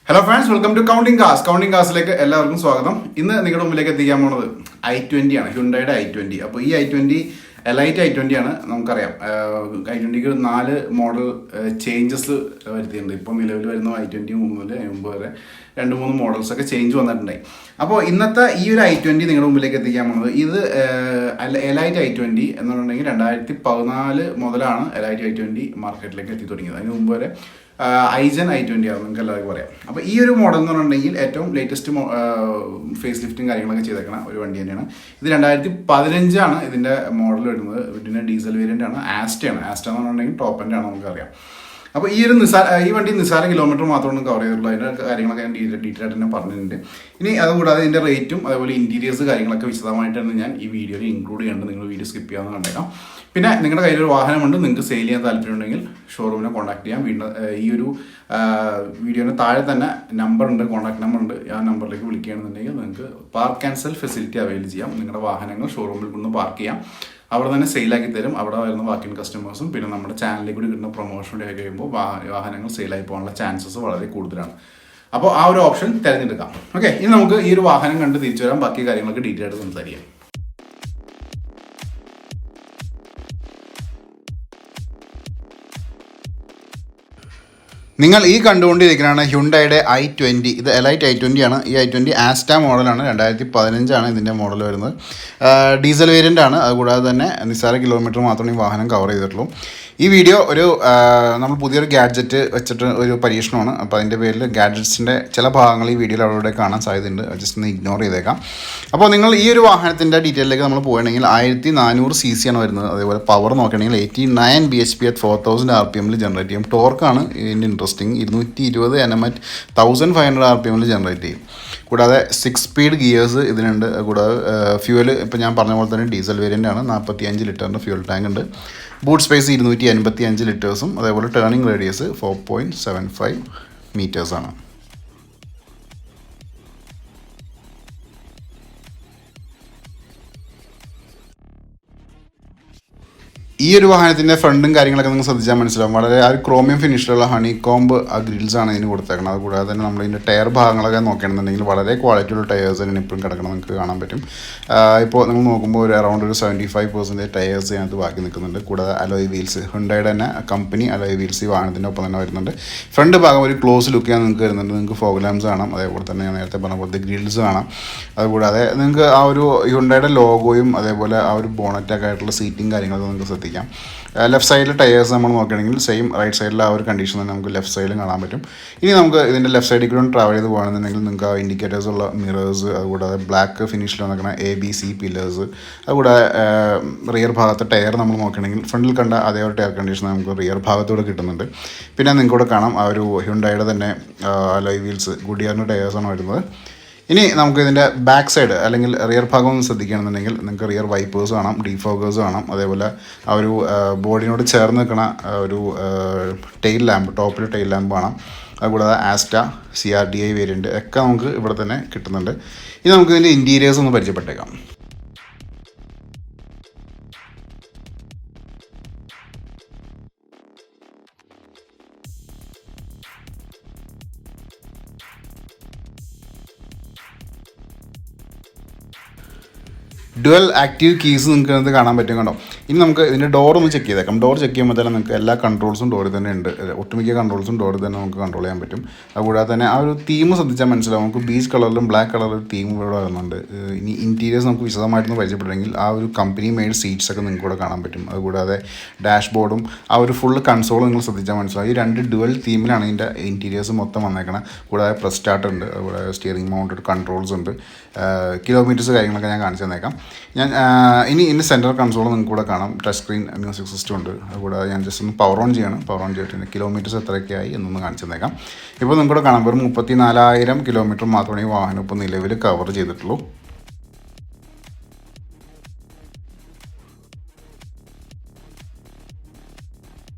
Hello friends, welcome to Counting Cars. Counting Cars like എല്ലാവർക്കും സ്വാഗതം. ഇന്ന് നിങ്ങളുടെ മുമ്പിലേക്ക് എത്തിക്കാൻ പോകുന്നത് i20 ആണ്. Hyundai i20. അപ്പോൾ ഈ i20 എലൈറ്റ് i20 ആണ്. നമുക്കറിയാം i20ക്ക് 4 മോഡൽ ചേഞ്ചസ് വരുത്തിയിട്ടുണ്ട്. ഇപ്പോൾ നിലവിൽ വരുന്ന i20 മുതൽ മുമ്പ് വരെ 2-3 മോഡൽസ് ഒക്കെ ചേഞ്ച് വന്നിട്ടുണ്ടായി. അപ്പോൾ ഇന്നത്തെ ഈ ഒരു i20 നിങ്ങളുടെ മുമ്പിലേക്ക് എത്തിക്കാൻ പോകുന്നത് ഇത് എലൈറ്റ് i20 എന്ന് പറഞ്ഞിട്ടുണ്ടെങ്കിൽ 2014 മുതലാണ് എലൈറ്റ് i20 മാർക്കറ്റിലേക്ക് എത്തി തുടങ്ങിയത്. അതിന് മുമ്പ് വരെ ഐജൻ i20 ആണ് നിങ്ങൾക്ക് എല്ലാവർക്കും പറയാം. അപ്പോൾ ഈ ഒരു മോഡൽ എന്ന് പറഞ്ഞിട്ടുണ്ടെങ്കിൽ ഏറ്റവും ലേറ്റസ്റ്റ് ഫേസ് ലിഫ്റ്റും കാര്യങ്ങളൊക്കെ ചെയ്തേക്കണ ഒരു വണ്ടി തന്നെയാണ്. ഇത് 2015 ആണ് ഇതിൻ്റെ മോഡൽ വരുന്നത്. ഇതിൻ്റെ ഡീസൽ വേരിയൻ്റ് ആണ്. ആസ്റ്റ എന്ന് പറഞ്ഞിട്ടുണ്ടെങ്കിൽ ടോപ്പ് എൻഡ് ആണ് നമുക്കറിയാം. അപ്പോൾ ഈ വണ്ടി നിസ്സാര കിലോമീറ്റർ മാത്രമാണ് കവർ ചെയ്തിട്ടുള്ളൂ. അതിൻ്റെ കാര്യങ്ങളൊക്കെ ഞാൻ ഡീറ്റെയിൽ ആയിട്ട് തന്നെ പറഞ്ഞിട്ടുണ്ട്. ഇനി അതുകൂടാതെ ഇതിൻ്റെ റേറ്റും അതേപോലെ ഇൻറ്റീരിയേഴ്സ് കാര്യങ്ങളൊക്കെ വിശദമായിട്ടാണ് ഞാൻ ഈ വീഡിയോയിൽ ഇൻക്ലൂഡ് ചെയ്യേണ്ടത്. നിങ്ങൾ വീഡിയോ സ്കിപ്പ് ചെയ്യാമെന്ന് കണ്ടേക്കാം. പിന്നെ നിങ്ങളുടെ കയ്യിലൊരു വാഹനമുണ്ട്, നിങ്ങൾക്ക് സെയിൽ ചെയ്യാൻ താല്പര്യമുണ്ടെങ്കിൽ ഷോറൂമിനെ കോൺടാക്ട് ചെയ്യാം. വീണ്ടും ഈ ഒരു വീഡിയോന് താഴെ തന്നെ നമ്പർ ഉണ്ട്, കോൺടാക്ട് നമ്പർ ഉണ്ട്. ആ നമ്പറിലേക്ക് വിളിക്കുകയാണെന്നുണ്ടെങ്കിൽ നിങ്ങൾക്ക് park and cell facility avail ചെയ്യാം. നിങ്ങളുടെ വാഹനങ്ങൾ ഷോറൂമിൽ കൊണ്ട് പാർക്ക് ചെയ്യാം, അവിടെ തന്നെ സെയിലാക്കി തരും. അവിടെ വരുന്ന ബാക്കി കസ്റ്റമേഴ്സും പിന്നെ നമ്മുടെ ചാനലിലേക്ക് കൂടി കിട്ടുന്ന പ്രൊമോഷൻ ആയി കഴിയുമ്പോൾ വാഹനങ്ങൾ സെയിലായി പോകാനുള്ള ചാൻസസ് വളരെ കൂടുതലാണ്. അപ്പോൾ ആ ഒരു ഓപ്ഷൻ തിരഞ്ഞെടുക്കാം. ഓക്കെ, ഇനി നമുക്ക് ഈ ഒരു വാഹനം കണ്ട് തിരിച്ചു വരാം. ബാക്കി കാര്യങ്ങളൊക്കെ ഡീറ്റെയിൽ ആയിട്ട് സംസാരിക്കാം. നിങ്ങൾ ഈ കണ്ടുകൊണ്ടിരിക്കുന്നതാണ് ഹ്യുണ്ടായുടെ i20. ഇത് എലൈറ്റ് i20 ആണ്. ഈ i20 ആസ്റ്റ മോഡലാണ്. 2015 ആണ് ഇതിൻ്റെ മോഡൽ വരുന്നത്. ഡീസൽ വേരിയൻ്റ് ആണ്. അതുകൂടാതെ തന്നെ നിസ്സാര കിലോമീറ്റർ മാത്രമേ ഈ വാഹനം കവർ ചെയ്തിട്ടുള്ളൂ. ഈ വീഡിയോ ഒരു നമ്മൾ പുതിയൊരു ഗാഡ്ജറ്റ് വെച്ചിട്ട് ഒരു പരീക്ഷണമാണ്. അപ്പോൾ അതിൻ്റെ പേരിൽ ഗാഡ്ജറ്റ്സിൻ്റെ ചില ഭാഗങ്ങൾ ഈ വീഡിയോയിൽ അവിടെ കാണാൻ സാധ്യതയുണ്ട്. ജസ്റ്റ് ഒന്ന് ഇഗ്നോർ ചെയ്തേക്കാം. അപ്പോൾ നിങ്ങൾ ഈ ഒരു വാഹനത്തിൻ്റെ ഡീറ്റെയിലേക്ക് നമ്മൾ പോവുകയാണെങ്കിൽ 1400 cc ആണ് വരുന്നത്. അതേപോലെ പവർ നോക്കുകയാണെങ്കിൽ 89 bhp at 4000 rpm ജനറേറ്റ് ചെയ്യും. ടോർക്കാണ് ഇതിൻ്റെ interesting. 220 Nm at 1500 rpm generate ചെയ്യും. കൂടാതെ 6 സ്പീഡ് ഗിയേഴ്സ് ഇതിനുണ്ട്. കൂടാതെ ഫ്യൂവൽ ഇപ്പോൾ ഞാൻ പറഞ്ഞ പോലെ തന്നെ ഡീസൽ വേരിയൻ്റ് ആണ്. 45 ലിറ്ററിൻ്റെ ഫ്യൂൽ ടാങ്ക് ഉണ്ട്. ബൂട്ട് സ്പേസ് 285 ലിറ്റേഴ്സും അതേപോലെ ടേണിംഗ് റേഡിയസ് 4.75 മീറ്റേഴ്സാണ്. ഈ ഒരു വാഹനത്തിൻ്റെ ഫ്രണ്ടും കാര്യങ്ങളൊക്കെ നിങ്ങൾ ശ്രദ്ധിച്ചാൽ മനസ്സിലാവും. വളരെ ആ ഒരു ക്രോമിയം ഫിനിഷിലുള്ള ഹണി കോംബ് ആ ഗ്രിൽസാണ് ഇതിന് കൊടുത്തേക്കുന്നത്. അതുകൂടാതെ തന്നെ നമ്മളിതിൻ്റെ ടയർ ഭാഗങ്ങളൊക്കെ നോക്കുകയാണെന്നുണ്ടെങ്കിൽ വളരെ ക്വാളിറ്റിയുള്ള ടയേഴ്സ് തന്നെ ഇപ്പോഴും കിടക്കണം നിങ്ങൾക്ക് കാണാൻ പറ്റും. ഇപ്പോൾ നിങ്ങൾ നോക്കുമ്പോൾ ഒരു അറൗണ്ട് ഒരു 75% ടയേഴ്സ് അതിനകത്ത് ബാക്കി നിൽക്കുന്നുണ്ട്. കൂടാതെ അലോയ് വീൽസ്, ഹുണ്ടായുടെ തന്നെ കമ്പനി അലോയ് വീൽസ് ഈ വാഹനത്തിൻ്റെ ഒപ്പം തന്നെ വരുന്നുണ്ട്. ഫ്രണ്ട് ഭാഗം ഒരു ക്ലോസ് ലുക്കാണ് നിങ്ങൾക്ക് വരുന്നുണ്ട്. നിങ്ങൾക്ക് ഫോഗ് ലാംപ്സ് കാണാം. അതേപോലെ തന്നെ ഞാൻ നേരത്തെ പറഞ്ഞ പോലത്തെ ഗ്രിൽസ് കാണാം. അതുകൂടാതെ നിങ്ങൾക്ക് ആ ഒരു ഹുണ്ടായുടെ ലോഗോയും അതേപോലെ ആ ഒരു ബോണറ്റൊക്കെ ആയിട്ടുള്ള സീറ്റിംഗ് കാര്യങ്ങളൊക്കെ നിങ്ങൾക്ക് ശ്രദ്ധിക്കാം. ലെഫ്റ്റ് സൈഡിൽ ടയേഴ്സ് നമ്മൾ നോക്കുകയാണെങ്കിൽ സെയിം റൈറ്റ് സൈഡിൽ ആ ഒരു കണ്ടീഷൻ തന്നെ നമുക്ക് ലെഫ്റ്റ് സൈഡിലും കാണാൻ പറ്റും. ഇനി നമുക്ക് ഇതിൻ്റെ ലെഫ്റ്റ് സൈഡിൽ കൂടെ ട്രാവൽ ചെയ്ത് പോകുകയാണെന്നുണ്ടെങ്കിൽ നിങ്ങൾക്ക് ആ ഇൻഡിക്കേറ്റേഴ്സ് ഉള്ള മിറേഴ്സ്, അതുകൂടാതെ ബ്ലാക്ക് ഫിനിഷിൽ വന്നിരിക്കുന്ന ABC പില്ലേഴ്സ്, അതുകൂടാതെ റിയർ ഭാഗത്തെ ടയർ നമ്മൾ നോക്കുകയാണെങ്കിൽ ഫ്രണ്ടിൽ കണ്ട അതേ ഒരു ടയർ കണ്ടീഷൻ നമുക്ക് റിയർ ഭാഗത്തൂടെ കിട്ടുന്നുണ്ട്. പിന്നെ നിങ്ങൾക്കൂടെ കാണാം ആ ഒരു ഹ്യുണ്ടായുടെ തന്നെ അലോയ് വീൽസ്, ഗുഡിയറിൻ്റെ ടയേഴ്സാണ് വരുന്നത്. ഇനി നമുക്ക് ഇതിൻ്റെ ബാക്ക് സൈഡ് അല്ലെങ്കിൽ റിയർ ഭാഗം ഒന്ന് ശ്രദ്ധിക്കുകയാണെന്നുണ്ടെങ്കിൽ നിങ്ങൾക്ക് റിയർ വൈപ്പേഴ്സ് കാണാം, ഡീഫോഗേഴ്സ് കാണാം. അതേപോലെ ആ ഒരു ബോഡിയോട് ചേർന്ന് നിൽക്കുന്ന ഒരു ടെയിൽ ലാമ്പ്, ടോപ്പിൽ ടെയിൽ ലാമ്പ് കാണാം. അതുകൂടാതെ ആസ്റ്റ CRDI വേരിയൻറ്റ് ഒക്കെ നമുക്ക് ഇവിടെ തന്നെ കിട്ടുന്നുണ്ട്. ഇനി നമുക്ക് ഇതിൻ്റെ ഇൻറ്റീരിയേഴ്സ് ഒന്ന് പരിചയപ്പെട്ടേക്കാം. ഡുവൽ ആക്റ്റീവ് കീസ് നിങ്ങൾക്ക് അത് കാണാൻ പറ്റും കണ്ടോ. ഇനി നമുക്ക് ഇതിൻ്റെ ഡോർ ഒന്ന് ചെക്ക് ചെയ്തേക്കാം. ഡോർ ചെക്ക് ചെയ്യുമ്പോൾ തന്നെ നിങ്ങൾക്ക് എല്ലാ കൺട്രോൾസും ഡോറിൽ തന്നെ ഉണ്ട്. ഒട്ടുമിക്ക കൺട്രോൾസും ഡോറിൽ തന്നെ നമുക്ക് കൺട്രോൾ ചെയ്യാൻ പറ്റും. അതുകൂടാതെ തന്നെ ആ ഒരു തീം ശ്രദ്ധിച്ചാൽ മനസ്സിലാവും. നമുക്ക് ബീച്ച് കളറിലും ബ്ലാക്ക് കളറിലും തീം ഇവിടെ വരുന്നുണ്ട്. ഇനി ഇൻറ്റീരിയേഴ്സ് നമുക്ക് വിശദമായിട്ടൊന്ന് പരിചയപ്പെടണമെങ്കിൽ ആ ഒരു കമ്പനി മെയ്ഡ് സീറ്റ്സ് ഒക്കെ നിങ്ങൾക്ക് ഇവിടെ കാണാൻ പറ്റും. അതുകൂടാതെ ഡാഷ് ബോർഡും ആ ഒരു ഫുൾ കൺസോൾ നിങ്ങൾ ശ്രദ്ധിച്ചാൽ മനസ്സിലാവും. ഈ 2 ഡുവൽ തീമിലാണ് ഇതിൻ്റെ ഇൻറ്റീരിയേഴ്സ് മൊത്തം വന്നേക്കണം. കൂടാതെ പ്രസ് സ്റ്റാർട്ട് ഉണ്ട്. അതുകൂടാതെ സ്റ്റിയറിംഗ് മൗണ്ടഡ് കൺട്രോൾസ് ഉണ്ട്. കിലോമീറ്റേഴ്സ് കാര്യങ്ങളൊക്കെ ഞാൻ കാണിച്ചു തന്നേക്കാം. ഇനി ഇതിൻ്റെ സെൻട്രൽ കൺസോൾ നിങ്ങൾക്ക് കൂടെ കാണാം. ടച്ച് സ്ക്രീൻ മ്യൂസിക് സിസ്റ്റം ഉണ്ട്. അതുകൂടാതെ ഞാൻ ജസ്റ്റ് ഒന്ന് പവർ ഓൺ ചെയ്യണം. പവർ ഓൺ ചെയ്തിട്ട് കിലോമീറ്റേഴ്സ് എത്രയൊക്കെയായി എന്നൊന്ന് കാണിച്ചു തന്നേക്കാം. ഇപ്പോൾ നിങ്ങൾക്ക് കൂടെ കാണാം വെറും 34,000 കിലോമീറ്റർ മാത്രമേ ഈ വാഹനം ഇപ്പോൾ നിലവിൽ കവർ ചെയ്തിട്ടുള്ളൂ.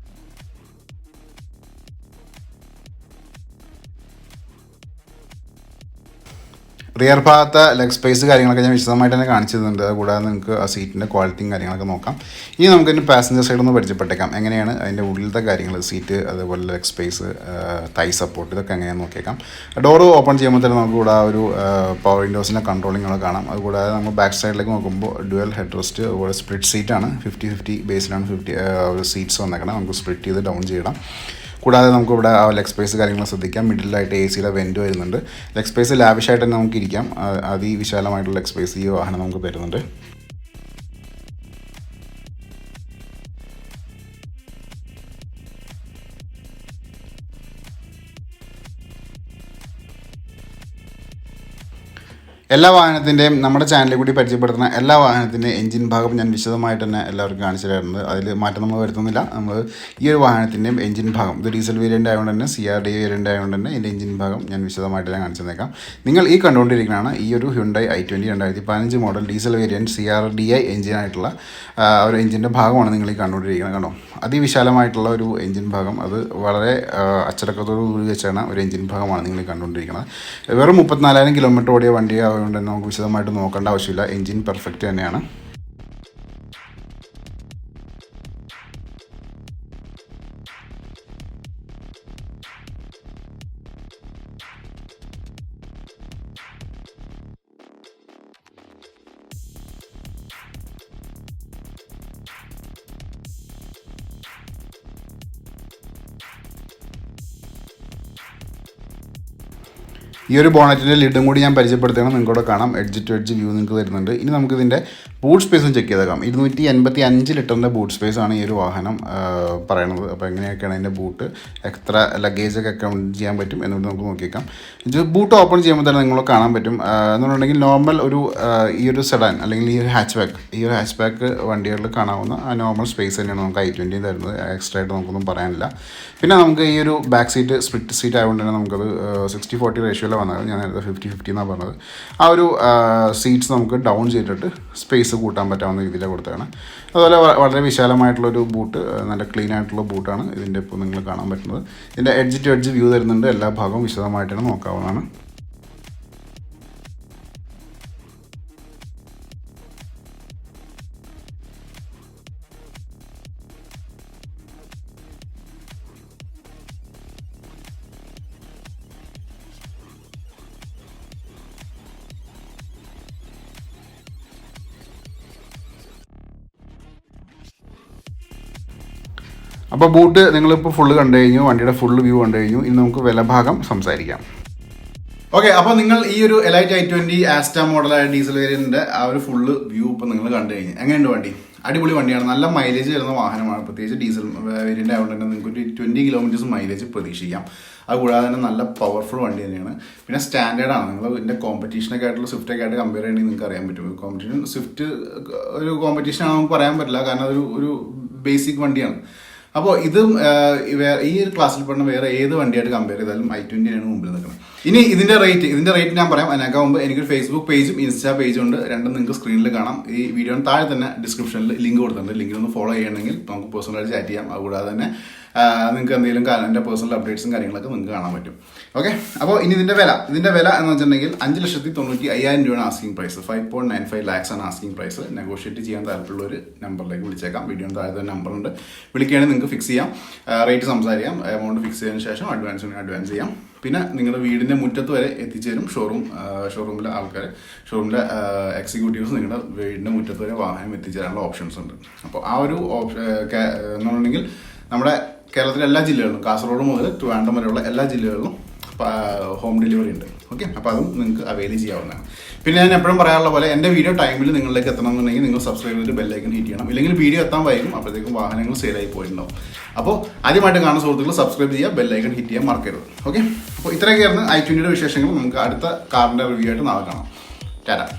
റിയർ ഭാഗത്തെ ലെഗ് സ്പേസ് കാര്യങ്ങളൊക്കെ ഞാൻ വിശദമായിട്ട് തന്നെ കാണിച്ചിരുന്നുണ്ട്. കൂടാതെ നിങ്ങൾക്ക് ആ സീറ്റിൻ്റെ ക്വാളിറ്റിയും കാര്യങ്ങളൊക്കെ നോക്കാം. ഇനി നമുക്ക് അതിൻ്റെ പാസഞ്ചർ സൈഡ് ഒന്ന് പരിചയപ്പെട്ടേക്കാം. എങ്ങനെയാണ് അതിൻ്റെ ഉള്ളിലത്തെ കാര്യങ്ങൾ, സീറ്റ്, അതേപോലെ ലെഗ് സ്പേസ്, തൈ സപ്പോർട്ട്, ഇതൊക്കെ എങ്ങനെയാണെന്ന് നോക്കിയേക്കാം. ഡോറ് ഓപ്പൺ ചെയ്യുമ്പോൾ തന്നെ നമുക്ക് ഇവിടെ ഒരു പവർ വിൻഡോസിൻ്റെ കൺട്രോളിങ്ങുകൾ കാണാം. അതുകൂടാതെ നമ്മൾ ബാക്ക് സൈഡിലേക്ക് നോക്കുമ്പോൾ ഡ്യുവൽ ഹെഡ് റെസ്റ്റ്, അതുപോലെ സ്പ്ലിറ്റ് സീറ്റാണ്. 50-50 ബേസിലാണ് ഒരു സീറ്റ്സ് വന്നേക്കണം. നമുക്ക് സ്പ്ലിറ്റ് ചെയ്ത് ഡൗൺ ചെയ്യണം. കൂടാതെ നമുക്കിവിടെ ആ ലെഗ് സ്പേസ് കാര്യങ്ങൾ ശ്രദ്ധിക്കാം. മിഡിലായിട്ട് എ സിയുടെ വെൻറ്റ് വരുന്നുണ്ട്. ലെഗ് സ്പേസ് ലാവിഷായിട്ട് തന്നെ നമുക്ക് ഇരിക്കാം. അതിവിശാലമായിട്ടുള്ള ലെഗ് സ്പേസ് ഈ വാഹനം നമുക്ക് തരുന്നുണ്ട്. എല്ലാ വാഹനത്തിൻ്റെയും നമ്മുടെ ചാനലിൽ കൂടി പരിചയപ്പെടുത്തുന്ന എല്ലാ വാഹനത്തിൻ്റെയും എഞ്ചിൻ ഭാഗം ഞാൻ വിശദമായിട്ട് തന്നെ എല്ലാവർക്കും കാണിച്ചു തരുന്നുണ്ട്. അതിൽ മാറ്റം നമ്മൾ വരുത്തുന്നില്ല. നമ്മൾ ഈ ഒരു വാഹനത്തിൻ്റെയും എഞ്ചിൻ ഭാഗം, ഇത് ഡീസൽ വേരിയൻ്റ് ആയതുകൊണ്ട് തന്നെ CRD വേരിയൻ്റ് ആയതുകൊണ്ട് തന്നെ ഇതിൻ്റെ എഞ്ചിൻ ഭാഗം ഞാൻ വിശദമായിട്ട് തന്നെ കാണിച്ചു തന്നേക്കാം. നിങ്ങൾ ഈ കണ്ടുകൊണ്ടിരിക്കുന്നതാണ് ഈ ഒരു Hyundai i20 2015 model diesel variant CRDI എഞ്ചിനായിട്ടുള്ള ഒരു എഞ്ചിൻ്റെ ഭാഗമാണ് നിങ്ങൾ ഈ കണ്ടുകൊണ്ടിരിക്കുന്നത്. കണ്ടോ, അതിവിശാലമായിട്ടുള്ള ഒരു എഞ്ചിൻ ഭാഗം, അത് വളരെ അച്ചടക്കത്തോടു കൂടി വെച്ചാണ് ഒരു എഞ്ചിൻ ഭാഗമാണ് നിങ്ങൾ കണ്ടുകൊണ്ടിരിക്കുന്നത്. വെറും 34,000 കിലോമീറ്റർ ഓടിയ വണ്ടി അതുകൊണ്ട് തന്നെ നമുക്ക് വിശദമായിട്ട് നോക്കേണ്ട ആവശ്യമില്ല. എഞ്ചിൻ പെർഫെക്റ്റ് തന്നെയാണ്. ഈ ഒരു ബോണറ്റിൻ്റെ ലിഡും കൂടി ഞാൻ പരിചയപ്പെടുത്തണം. നിങ്ങൾക്കൂടെ കാണാം. എഡ്ജ് ടു എഡ്ജ് വ്യൂ നിങ്ങൾക്ക് തരുന്നുണ്ട്. ഇനി നമുക്കിതിൻ്റെ ബൂട്ട് സ്പേസും ചെക്ക് ചെയ്തേക്കാം. 285 ലിറ്ററിൻ്റെ ബൂട്ട് സ്പേസാണ് ഈ ഒരു വാഹനം പറയണത്. അപ്പോൾ എങ്ങനെയൊക്കെയാണ് അതിൻ്റെ ബൂട്ട്, എത്ര ലഗേജൊക്കെ അക്കൗണ്ട് ചെയ്യാൻ പറ്റും എന്നുള്ളത് നമുക്ക് നോക്കിയേക്കാം. ബൂട്ട് ഓപ്പൺ ചെയ്യുമ്പോൾ തന്നെ നിങ്ങൾ കാണാൻ പറ്റും. എന്നുണ്ടെങ്കിൽ നോർമൽ ഈ ഒരു സെഡാൻ അല്ലെങ്കിൽ ഈ ഒരു ഹാച്ച് ബാക്ക് വണ്ടികളിൽ കാണാവുന്ന ആ നോർമൽ സ്പേസ് തന്നെയാണ് നമുക്ക് i20 തരുന്നത്. എക്സ്ട്രാ ആയിട്ട് നമുക്കൊന്നും പറയാനില്ല. പിന്നെ നമുക്ക് ഈ ഒരു ബാക്ക് സീറ്റ് സ്പ്ലിറ്റ് സീറ്റ് ആയതുകൊണ്ട് തന്നെ നമുക്കത് 60-40 റേഷ്യോയിലാണ് വന്നത്. ഞാൻ നേരത്തെ 50-50 എന്നാണ് പറഞ്ഞത്. ആ ഒരു സീറ്റ്സ് നമുക്ക് ഡൗൺ ചെയ്തിട്ട് സ്പേസ് കൂട്ടാൻ പറ്റാവുന്ന രീതിയിലാണ് കൊടുത്തതാണ്. അതുപോലെ വളരെ വിശാലമായിട്ടുള്ളൊരു ബൂട്ട്, നല്ല ക്ലീൻ ആയിട്ടുള്ള ബൂട്ടാണ് ഇതിൻ്റെ ഇപ്പോൾ നിങ്ങൾ കാണാൻ പറ്റുന്നത്. ഇതിൻ്റെ എഡ്ജ് ടു എഡ്ജ് വ്യൂ തരുന്നുണ്ട്. എല്ലാ ഭാഗവും വിശദമായിട്ടാണ് നോക്കാവുന്നതാണ്. അപ്പോൾ ബൂട്ട് നിങ്ങളിപ്പോൾ ഫുള്ള് കണ്ടു കഴിഞ്ഞു, വണ്ടിയുടെ ഫുള്ള് വ്യൂ കണ്ടു കഴിഞ്ഞു. ഇനി നമുക്ക് വില ഭാഗം സംസാരിക്കാം. ഓക്കെ, അപ്പോൾ നിങ്ങൾ ഈ ഒരു എലൈറ്റ് i20 ആസ്റ്റ മോഡലായ ഡീസൽ വേരിയന്റിന്റെ ആ ഒരു ഫുള്ള് വ്യൂ ഇപ്പോൾ നിങ്ങൾ കണ്ടു കഴിഞ്ഞു. എങ്ങനെയുണ്ട് വണ്ടി? അടിപൊളി വണ്ടിയാണ്. നല്ല മൈലേജ് വരുന്ന വാഹനമാണ്. പ്രത്യേകിച്ച് ഡീസൽ വേരിയന്റ് ആയതുകൊണ്ട് തന്നെ നിങ്ങൾക്ക് 20 കിലോമീറ്റേഴ്സ് മൈലേജ് പ്രതീക്ഷിക്കാം. അതുകൂടാതെ തന്നെ നല്ല പവർഫുൾ വണ്ടി തന്നെയാണ്. പിന്നെ സ്റ്റാൻഡേർഡാണ്. നിങ്ങൾ ഇതിൻ്റെ കോമ്പറ്റീഷനൊക്കെ ആയിട്ടുള്ള സ്വിഫ്റ്റൊക്കെ ആയിട്ട് കമ്പയർ ചെയ്യണമെങ്കിൽ നിങ്ങൾക്ക് അറിയാൻ പറ്റും. കോമ്പറ്റീഷൻ സ്വിഫ്റ്റ് ഒരു കോമ്പറ്റീഷനാണെന്ന് നമുക്ക് പറയാൻ പറ്റില്ല. കാരണം ഒരു ബേസിക് വണ്ടിയാണ്. അപ്പോൾ ഇതും ഈ ഒരു ക്ലാസ്സിൽ പെടുന്ന വേറെ ഏത് വണ്ടിയായിട്ട് കമ്പയർ ചെയ്താലും i20 ആണ് മുമ്പിൽ നിൽക്കുന്നത്. ഇനി ഇതിന്റെ റേറ്റ് ഞാൻ പറയാം. അതിനൊക്കെ മുമ്പ് എനിക്കൊരു ഫേസ്ബുക്ക് പേജും ഇൻസ്റ്റാ പേജും ഉണ്ട്. രണ്ടും നിങ്ങൾക്ക് സ്ക്രീനിൽ കാണാം. ഈ വീഡിയോന് താഴെ തന്നെ ഡിസ്ക്രിപ്ഷനിൽ ലിങ്ക് കൊടുത്തിട്ടുണ്ട്. ലിങ്കിലൊന്ന് ഫോളോ ചെയ്യണമെങ്കിൽ നമുക്ക് പേഴ്സണലായിട്ട് ചാറ്റ് ചെയ്യാം. അതുകൂടാതെ തന്നെ നിങ്ങൾക്ക് എന്തെങ്കിലും എൻ്റെ പേഴ്സണൽ അപ്ഡേറ്റ്സും കാര്യങ്ങളൊക്കെ നിങ്ങൾക്ക് കാണാൻ പറ്റും. ഓക്കെ, അപ്പോൾ ഇനി ഇതിൻ്റെ വില എന്ന് വെച്ചിട്ടുണ്ടെങ്കിൽ 5,95,000 രൂപയാണ് ആസ്കിംഗ് പ്രൈസ്. 5.95 lakhs ആണ് ആസ്കിംഗ് പ്രൈസ്. നെഗോഷിയേറ്റ് ചെയ്യാൻ താല്പര്യമുള്ള ഒരു നമ്പറിലേക്ക് വിളിച്ചേക്കാം. വീഡിയോന് താഴെ തന്നെ നമ്പറുണ്ട്. വിളിക്കുകയാണെങ്കിൽ നിങ്ങൾക്ക് ഫിക്സ് ചെയ്യാം, റേറ്റ് സംസാരിക്കാം. എമൗണ്ട് ഫിക്സ് ചെയ്തതിന് ശേഷം അഡ്വാൻസ് ചെയ്യാം. പിന്നെ നിങ്ങളുടെ വീടിൻ്റെ മുറ്റത്ത് വരെ എത്തിച്ചേരും ഷോറൂമിലെ ആൾക്കാർ, ഷോറൂമിലെ എക്സിക്യൂട്ടീവ്സ് നിങ്ങളുടെ വീടിൻ്റെ മുറ്റത്ത് വരെ വാഹനം എത്തിച്ചേരാനുള്ള ഓപ്ഷൻസ് ഉണ്ട്. അപ്പോൾ ആ ഒരു എന്നുണ്ടെങ്കിൽ നമ്മുടെ കേരളത്തിലെ എല്ലാ ജില്ലകളിലും, കാസർഗോഡ് മുതൽ ട്രിവാൻഡ്രം വരെയുള്ള എല്ലാ ജില്ലകളിലും ഹോം ഡെലിവറി ഉണ്ട്. ഓക്കെ, അപ്പോൾ അതും നിങ്ങൾക്ക് അവൈൽ ചെയ്യാവുന്നതാണ്. പിന്നെ ഞാൻ എപ്പോഴും പറയാറുള്ള പോലെ എൻ്റെ വീഡിയോ ടൈമിൽ നിങ്ങളിലേക്ക് എത്തണമെന്നുണ്ടെങ്കിൽ നിങ്ങൾ സബ്സ്ക്രൈബ് ചെയ്തിട്ട് ബെല്ലൈക്കൺ ഹിറ്റ് ചെയ്യണം. ഇല്ലെങ്കിൽ വീഡിയോ എത്താൻ വൈകും, അപ്പോഴത്തേക്കും വാഹനങ്ങൾ സെയിലായി പോയിട്ടുണ്ടാവും. അപ്പോൾ ആദ്യമായിട്ട് കാണുന്ന സുഹൃത്തുക്കൾ സബ്സ്ക്രൈബ് ചെയ്യുക, ബെല്ലൈക്കൺ ഹിറ്റ് ചെയ്യാൻ മറക്കരുത്. ഓക്കെ, അപ്പോൾ ഇത്രയൊക്കെയായിരുന്നു i20 വിശേഷങ്ങൾ. നമുക്ക് അടുത്ത കാറിൻ്റെ റിവ്യൂ ആയിട്ട് നാളെ കാണാം. ടാറ്റ.